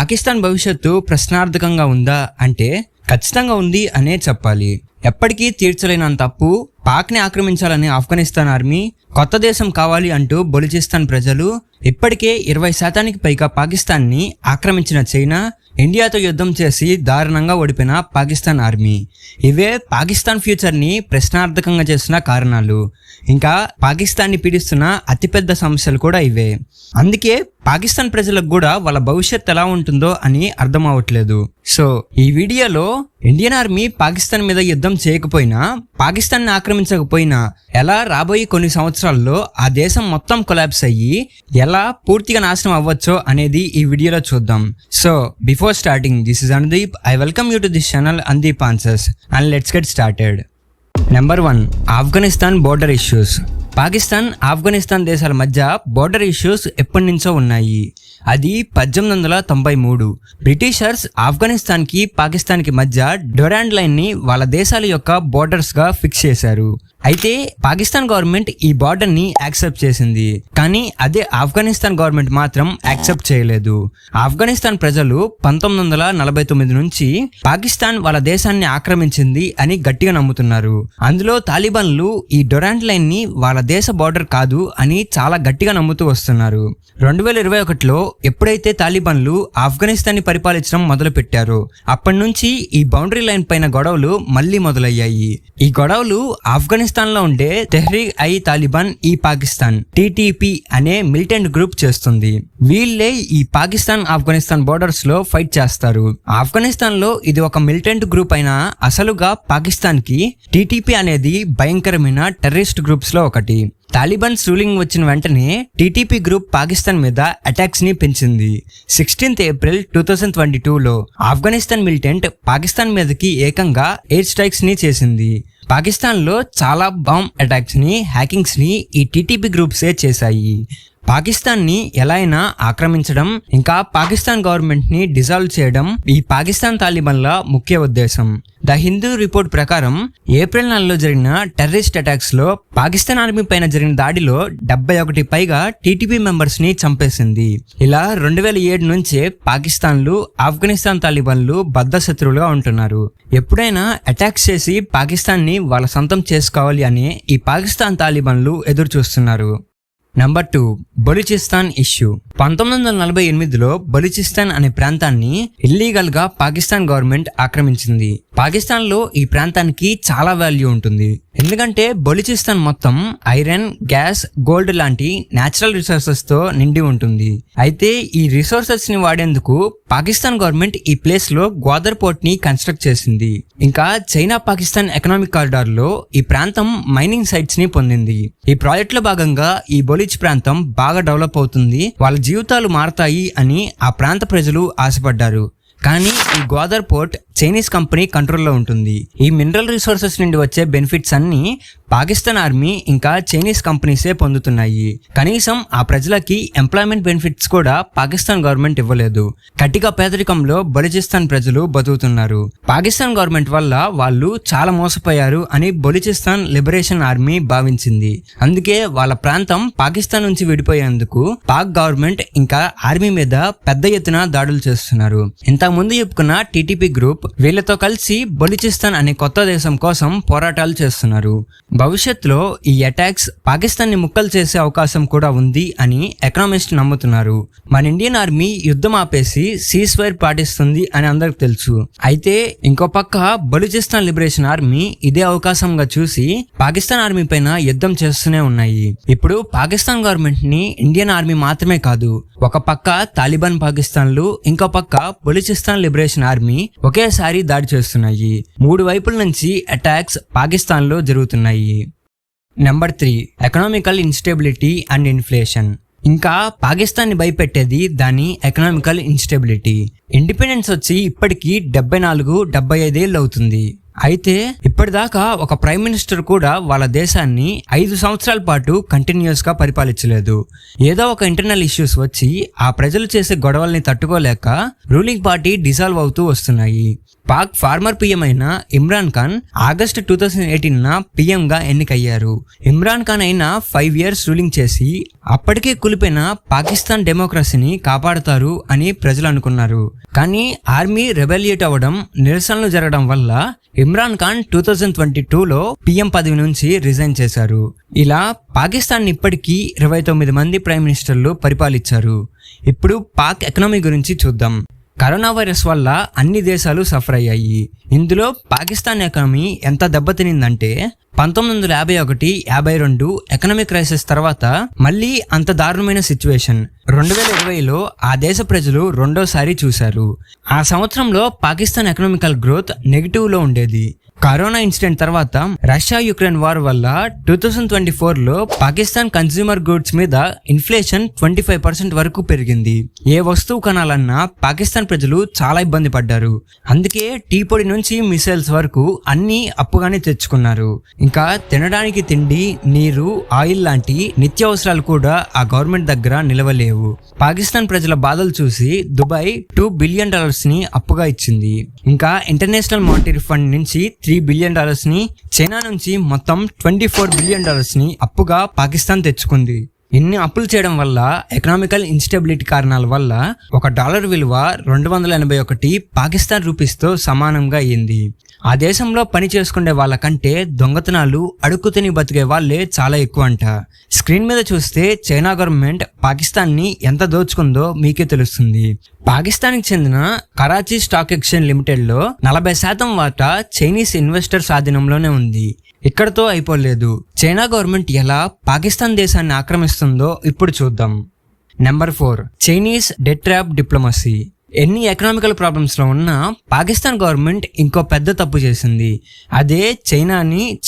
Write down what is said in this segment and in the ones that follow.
పాకిస్తాన్ భవిష్యత్తు ప్రశ్నార్థకంగా ఉందా అంటే ఖచ్చితంగా ఉంది అనే చెప్పాలి. ఎప్పటికీ తీర్చలేనంత అప్పు, పాక్ని ఆక్రమించాలని ఆఫ్ఘనిస్తాన్ ఆర్మీ, కొత్త దేశం కావాలి అంటూ బలూచిస్తాన్ ప్రజలు, ఇప్పటికే 20% పైగా పాకిస్తాన్ని ఆక్రమించిన చైనా, ఇండియాతో యుద్ధం చేసి దారుణంగా ఓడిపోయిన పాకిస్తాన్ ఆర్మీ, ఇవే పాకిస్తాన్ ఫ్యూచర్ని ప్రశ్నార్థకంగా చేస్తున్న కారణాలు. ఇంకా పాకిస్తాన్ని పీడిస్తున్న అతిపెద్ద సమస్యలు కూడా ఇవే. అందుకే పాకిస్తాన్ ప్రజలకు కూడా వాళ్ళ భవిష్యత్తు ఎలా ఉంటుందో అని అర్థం అవ్వట్లేదు. సో ఈ వీడియోలో ఇండియన్ ఆర్మీ పాకిస్తాన్ మీద యుద్ధం చేయకపోయినా, పాకిస్తాన్ని ఆక్రమించకపోయినా ఎలా రాబోయే కొన్ని సంవత్సరాల్లో ఆ దేశం మొత్తం కొలాప్స్ అయ్యి ఎలా పూర్తిగా నాశనం అవ్వచ్చో అనేది ఈ వీడియోలో చూద్దాం. So before starting, this is Anudeep. I welcome you to this channel Anudeep answers and let's get started. Number 1, Afghanistan border issues. Pakistan, Afghanistan దేశాల మధ్య బోర్డర్ ఇష్యూస్ ఎప్పటి నుంచో ఉన్నాయి. అది 1893 బ్రిటిషర్స్ ఆఫ్ఘనిస్తాన్కి పాకిస్తాన్కి మధ్య డొరాండ్ లైన్ని వాళ్ళ దేశాల యొక్క బోర్డర్స్గా ఫిక్స్ చేశారు. అయితే పాకిస్తాన్ గవర్నమెంట్ ఈ బార్డర్ని యాక్సెప్ట్ చేసింది, కానీ అదే ఆఫ్ఘనిస్తాన్ గవర్నమెంట్ మాత్రం యాక్సెప్ట్ చేయలేదు. ఆఫ్ఘనిస్తాన్ ప్రజలు 1949 నుంచి పాకిస్తాన్ వాళ్ళ దేశాన్ని ఆక్రమించింది అని గట్టిగా నమ్ముతున్నారు. అందులో తాలిబాన్లు ఈ డొరాండ్ లైన్ని వాళ్ళ దేశ బార్డర్ కాదు అని చాలా గట్టిగా నమ్ముతూ వస్తున్నారు. 2021లో ఎప్పుడైతే తాలిబాన్లు ఆఫ్ఘనిస్తాన్ని పరిపాలించడం మొదలు పెట్టారో అప్పటి నుంచి ఈ బౌండరీ లైన్ పైన గొడవలు మళ్లీ మొదలయ్యాయి. ఈ గొడవలు ఆఫ్ఘనిస్తాన్ లో ఉండే తెహ్రీక్-i-తాలిబాన్-i-పాకిస్తాన్ TTP అనే మిలిటెంట్ గ్రూప్ చేస్తుంది. వీళ్ళే ఈ పాకిస్తాన్ ఆఫ్ఘనిస్తాన్ బోర్డర్స్ లో ఫైట్ చేస్తారు. ఆఫ్ఘనిస్తాన్ లో ఇది ఒక మిలిటెంట్ గ్రూప్ అయినా అసలుగా పాకిస్తాన్ కి TTP అనేది భయంకరమైన టెర్రరిస్ట్ గ్రూప్స్ లో ఒకటి. తాలిబాన్స్ రూలింగ్ వచ్చిన వెంటనే TTP గ్రూప్ పాకిస్తాన్ మీద అటాక్స్ ని పెంచింది. 16th April 2022లో ఆఫ్ఘనిస్తాన్ మిలిటెంట్ పాకిస్తాన్ మీదకి ఏకంగా ఎయిర్ స్ట్రైక్స్ ని చేసింది. పాకిస్తాన్ లో చాలా బాంబ్ అటాక్స్ ని, హ్యాకింగ్స్ ని ఈ TTP గ్రూప్సే చేశాయి. పాకిస్తాన్ ని ఎలా అయినా ఆక్రమించడం, ఇంకా పాకిస్తాన్ గవర్నమెంట్ ని డిజాల్వ్ చేయడం ఈ పాకిస్తాన్ తాలిబాన్ల ముఖ్య ఉద్దేశం. ద హిందూ రిపోర్ట్ ప్రకారం ఏప్రిల్ 4లో జరిగిన టెర్రరిస్ట్ అటాక్స్ లో పాకిస్తాన్ ఆర్మీ పైన జరిగిన దాడిలో 71 పైగా TTP మెంబర్స్ ని చంపేసింది. ఇలా 2007 నుంచే పాకిస్తాన్లు, ఆఫ్ఘనిస్తాన్ తాలిబాన్లు బద్ధ శత్రువులుగా ఉంటున్నారు. ఎప్పుడైనా అటాక్స్ చేసి పాకిస్తాన్ ని వాళ్ళ సొంతం చేసుకోవాలి అని ఈ పాకిస్తాన్ తాలిబాన్లు ఎదురు చూస్తున్నారు. Number 2, Balochistan issue. 1948లో బలూచిస్తాన్ అనే ప్రాంతాన్ని ఇల్లీగల్ గా పాకిస్తాన్ గవర్నమెంట్ ఆక్రమించింది. పాకిస్తాన్ లో ఈ ప్రాంతానికి చాలా వాల్యూ ఉంటుంది, ఎందుకంటే బలూచిస్తాన్ మొత్తం ఐరన్, గ్యాస్, గోల్డ్ లాంటి నేచురల్ రిసోర్సెస్ తో నిండి ఉంటుంది. అయితే ఈ రిసోర్సెస్ ని వాడేందుకు పాకిస్తాన్ గవర్నమెంట్ ఈ ప్లేస్ లో గ్వాదర్ పోర్ట్ ని కన్స్ట్రక్ట్ చేసింది. ఇంకా చైనా పాకిస్తాన్ ఎకనామిక్ కారిడార్ లో ఈ ప్రాంతం మైనింగ్ సైట్స్ ని పొందింది. ఈ ప్రాజెక్ట్ లో భాగంగా ఈ బలూచ్ ప్రాంతం బాగా డెవలప్ అవుతుంది, వాళ్ళ జీవితాలు మారతాయి అని ఆ ప్రాంత ప్రజలు ఆశపడ్డారు. కానీ ఈ గ్వాదర్ పోర్ట్ చైనీస్ కంపెనీ కంట్రోల్లో ఉంటుంది. ఈ మినరల్ రిసోర్సెస్ నుండి వచ్చే బెనిఫిట్స్ అన్ని పాకిస్తాన్ ఆర్మీ ఇంకా చైనీస్ కంపెనీసే పొందుతున్నాయి. కనీసం ఆ ప్రజలకి ఎంప్లాయ్మెంట్ బెనిఫిట్స్ కూడా పాకిస్తాన్ గవర్నమెంట్ ఇవ్వలేదు. కటిక పేదరికంలో బలూచిస్తాన్ ప్రజలు బతుకుతున్నారు. పాకిస్తాన్ గవర్నమెంట్ వల్ల వాళ్ళు చాలా మోసపోయారు అని బలూచిస్తాన్ లిబరేషన్ ఆర్మీ భావించింది. అందుకే వాళ్ళ ప్రాంతం పాకిస్తాన్ నుంచి విడిపోయేందుకు పాక్ గవర్నమెంట్ ఇంకా ఆర్మీ మీద పెద్ద ఎత్తున దాడులు చేస్తున్నారు. ఇంత ముందు చెప్పుకున్న TTP గ్రూప్ వీళ్ళతో కలిసి బలూచిస్తాన్ అనే కొత్త దేశం కోసం పోరాటాలు చేస్తున్నారు. భవిష్యత్తులో ఈ అటాక్స్ పాకిస్తాన్ ని ముక్కలు చేసే అవకాశం కూడా ఉంది అని ఎకనామిస్ట్ నమ్ముతున్నారు. మన ఇండియన్ ఆర్మీ యుద్ధం ఆపేసి సీజ్ ఫైర్ పాటిస్తుంది అని అందరికి తెలుసు. అయితే ఇంకో పక్క బలూచిస్తాన్ లిబరేషన్ ఆర్మీ ఇదే అవకాశంగా చూసి పాకిస్తాన్ ఆర్మీ పైన యుద్ధం చేస్తూనే ఉన్నాయి. ఇప్పుడు పాకిస్తాన్ గవర్నమెంట్ ని ఇండియన్ ఆర్మీ మాత్రమే కాదు, ఒక పక్క తాలిబాన్ పాకిస్తాన్లు, ఇంకో పక్క బలూచిస్తాన్ లిబరేషన్ ఆర్మీ ఒకేసారి దాడి చేస్తున్నాయి. 3 వైపుల నుంచి అటాక్స్ పాకిస్తాన్ లో జరుగుతున్నాయి. Number 3, economical instability and inflation. ఇంకా పాకిస్తాన్ ని భయపెట్టేది దాని ఎకనామికల్ ఇన్స్టెబిలిటీ. ఇండిపెండెన్స్ వచ్చి ఇప్పటికీ 74-75 ఏళ్ళు అవుతుంది. అయితే ఇప్పటిదాకా ఒక ప్రైమ్ మినిస్టర్ కూడా వాళ్ళ దేశాన్ని 5 సంవత్సరాల పాటు కంటిన్యూస్ గా పరిపాలించలేదు. ఏదో ఒక ఇంటర్నల్ ఇష్యూస్ వచ్చి ఆ ప్రజలు చేసే గొడవల్ని తట్టుకోలేక రూలింగ్ పార్టీ డిసాల్వ్ అవుతూ వస్తున్నాయి. పాక్ ఫార్మర్ పిఎం అయిన ఇమ్రాన్ ఖాన్ ఆగస్టు 2018 పిఎం గా ఎన్నికయ్యారు. ఇమ్రాన్ ఖాన్ అయినా 5 years రూలింగ్ చేసి అప్పటికే కులిపోయిన పాకిస్తాన్ డెమోక్రసీని కాపాడతారు అని ప్రజలు అనుకున్నారు. కానీ ఆర్మీ రెబెలియేట్ అవ్వడం, నిరసనలు జరగడం వల్ల ఇమ్రాన్ ఖాన్ 2022లో పిఎం పదవి నుంచి రిజైన్ చేశారు. ఇలా పాకిస్తాన్ ఇప్పటికీ 29 మంది ప్రైమ్ మినిస్టర్లు పరిపాలించారు. ఇప్పుడు పాక్ ఎకనామీ గురించి చూద్దాం. కరోనా వైరస్ వల్ల అన్ని దేశాలు సఫర్ అయ్యాయి. ఇందులో పాకిస్తాన్ ఎకానమీ ఎంత దెబ్బతినిందంటే 1951-52 ఎకనామిక్ క్రైసిస్ తర్వాత మళ్ళీ అంత దారుణమైన సిచ్యువేషన్ 2020లో ఆ దేశ ప్రజలు రెండోసారి చూశారు. ఆ సంవత్సరంలో పాకిస్తాన్ ఎకనామికల్ గ్రోత్ నెగిటివ్ లో ఉండేది. కరోనా ఇన్సిడెంట్ తర్వాత రష్యా యుక్రెయిన్ వార్ వల్ల 2024లో పాకిస్తాన్ కన్స్యూమర్ గూడ్స్ మీద ఇన్ఫ్లేషన్ 25% వరకు పెరిగింది. ఏ వస్తువు కొనాలన్నా పాకిస్తాన్ ప్రజలు చాలా ఇబ్బంది పడ్డారు. అందుకే టీ పొడి నుంచి మిసైల్స్ వరకు అన్ని అప్పుగానే తెచ్చుకున్నారు. ఇంకా తినడానికి తిండి, నీరు, ఆయిల్ లాంటి నిత్యావసరాలు కూడా ఆ గవర్నమెంట్ దగ్గర నిలవలేవు. పాకిస్తాన్ ప్రజల బాధలు చూసి దుబాయ్ $2 బిలియన్ ని అప్పుగా ఇచ్చింది. ఇంకా ఇంటర్నేషనల్ మానిటరీ ఫండ్ నుంచి $3 బిలియన్ ని, చైనా నుంచి మొత్తం $24 బిలియన్ ని అప్పుగా పాకిస్తాన్ తెచ్చుకుంది. ఇన్ని అప్పులు చేయడం వల్ల ఎకనామికల్ ఇన్స్టెబిలిటీ కారణాల వల్ల $1 విలువ 281 పాకిస్తాన్ రూపీస్తో సమానంగా అయ్యింది. ఆ దేశంలో పని చేసుకునే వాళ్ళకంటే దొంగతనాలు, అడుక్కుతిని బతికే వాళ్ళే చాలా ఎక్కువ అంట. స్క్రీన్ మీద చూస్తే చైనా గవర్నమెంట్ పాకిస్తాన్ని ఎంత దోచుకుందో మీకే తెలుస్తుంది. పాకిస్తాన్కి చెందిన కరాచీ స్టాక్ ఎక్స్చేంజ్ లిమిటెడ్లో 40% వాటా చైనీస్ ఇన్వెస్టర్స్ ఆధీనంలోనే ఉంది. ఇక్కడతో అయిపోలేదు. చైనా గవర్నమెంట్ ఎలా పాకిస్తాన్ దేశాన్ని ఆక్రమిస్తుందో ఇప్పుడు చూద్దాం. Number 4, Chinese debt trap diplomacy. ఎన్ని ఎకనామికల్ ప్రాబ్లమ్స్ లో ఉన్నా పాకిస్తాన్ గవర్నమెంట్ ఇంకో పెద్ద తప్పు చేసింది. అదే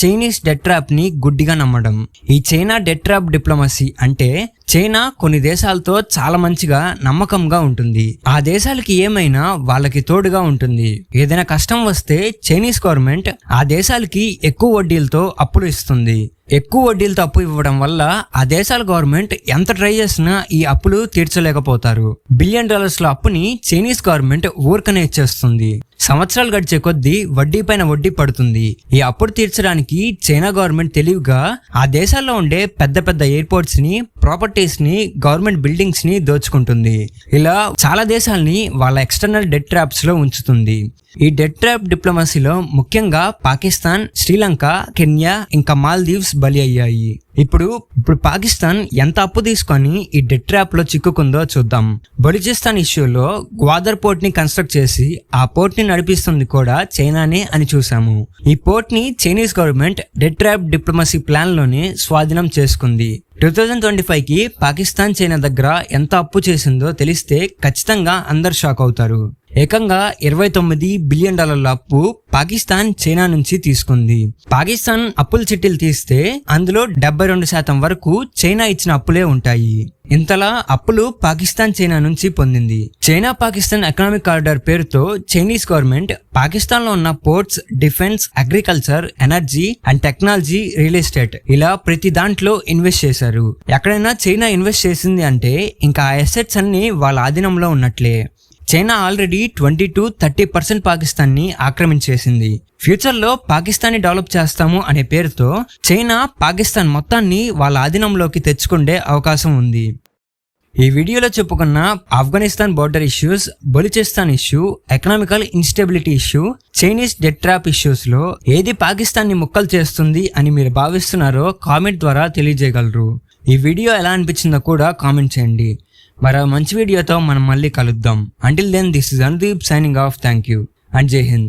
చైనీస్ డెట్ ట్రాప్ ని గుడ్డిగా నమ్మడం. ఈ చైనా డెట్ ట్రాప్ డిప్లొమసీ అంటే చైనా కొన్ని దేశాలతో చాలా మంచిగా, నమ్మకంగా ఉంటుంది. ఆ దేశాలకి ఏమైనా వాళ్ళకి తోడుగా ఉంటుంది. ఏదైనా కష్టం వస్తే చైనీస్ గవర్నమెంట్ ఆ దేశాలకి ఎక్కువ వడ్డీలతో అప్పులు ఇస్తుంది. ఎక్కువ వడ్డీలతో అప్పు ఇవ్వడం వల్ల ఆ దేశాల గవర్నమెంట్ ఎంత ట్రై చేసినా ఈ అప్పులు తీర్చలేకపోతారు. $1 బిలియన్ అప్పుని చైనీస్ గవర్నమెంట్ ఊరికనే ఇచ్చేస్తుంది. సంవత్సరాలు గడిచే కొద్దీ వడ్డీ పైన వడ్డీ పడుతుంది. ఈ అప్పులు తీర్చడానికి చైనా గవర్నమెంట్ తెలివిగా ఆ దేశాల్లో ఉండే పెద్ద పెద్ద ఎయిర్పోర్ట్స్ ని, ప్రాపర్టీస్ ని, గవర్నమెంట్ బిల్డింగ్స్ ని దోచుకుంటుంది. ఇలా చాలా దేశాలని వాళ్ళ ఎక్స్టర్నల్ డెట్ ట్రాప్స్ లో ఉంచుతుంది. ఈ డెట్ ట్రాప్ డిప్లొమసీలో ముఖ్యంగా పాకిస్తాన్, శ్రీలంక, కెన్యా ఇంకా మాల్దీవ్స్ బలి అయ్యాయి. ఇప్పుడు పాకిస్తాన్ ఎంత అప్పు తీసుకొని ఈ డెట్ ట్రాప్ లో చిక్కుకుందో చూద్దాం. బలూచిస్తాన్ ఇష్యూలో గ్వాదర్ పోర్ట్ ని కన్స్ట్రక్ట్ చేసి ఆ పోర్ట్ ని నడిపిస్తుంది కూడా చైనానే అని చూసాము. ఈ పోర్ట్ ని Chinese government debt trap diplomacy plan లోనే స్వాధీనం చేసుకుంది. 2025కి పాకిస్తాన్ చైనా దగ్గర ఎంత అప్పు చేసిందో తెలిస్తే ఖచ్చితంగా అందరు షాక్ అవుతారు. ఏకంగా $29 బిలియన్ అప్పు పాకిస్తాన్ చైనా నుంచి తీసుకుంది. పాకిస్తాన్ అప్పుల చిట్టీలు తీస్తే అందులో 72% వరకు చైనా ఇచ్చిన అప్పులే ఉంటాయి. ఇంతలా అప్పులు పాకిస్తాన్ చైనా నుంచి పొందింది. చైనా పాకిస్తాన్ ఎకనామిక్ కారిడార్ పేరుతో చైనీస్ గవర్నమెంట్ పాకిస్తాన్ లో ఉన్న ports, defence, agriculture, energy and technology, real estate ఇలా ప్రతి దాంట్లో ఇన్వెస్ట్ చేశారు. ఎక్కడైనా చైనా ఇన్వెస్ట్ చేసింది అంటే ఇంకా ఆ అసెట్స్ అన్ని వాళ్ళ ఆధీనంలో ఉన్నట్లే. చైనా ఆల్రెడీ 20-30% పాకిస్తాన్ ని ఆక్రమించేసింది. ఫ్యూచర్ లో పాకిస్తాన్ ని డెవలప్ చేస్తాము అనే పేరుతో చైనా పాకిస్తాన్ మొత్తాన్ని వాళ్ళ ఆధీనంలోకి తెచ్చుకునే అవకాశం ఉంది. ఈ వీడియోలో చెప్పుకున్న Afghanistan border issues, Balochistan issue, economical instability issue, Chinese debt trap issues లో ఏది పాకిస్తాన్ ని ముక్కలు చేస్తుంది అని మీరు భావిస్తున్నారో కామెంట్ ద్వారా తెలియజేయగలరు. ఈ వీడియో ఎలా అనిపించిందో కూడా కామెంట్ చేయండి. మరో మంచి వీడియోతో మనం మళ్ళీ కలుద్దాం. Until then, this is Andeep signing off. Thank you and Jai Hind.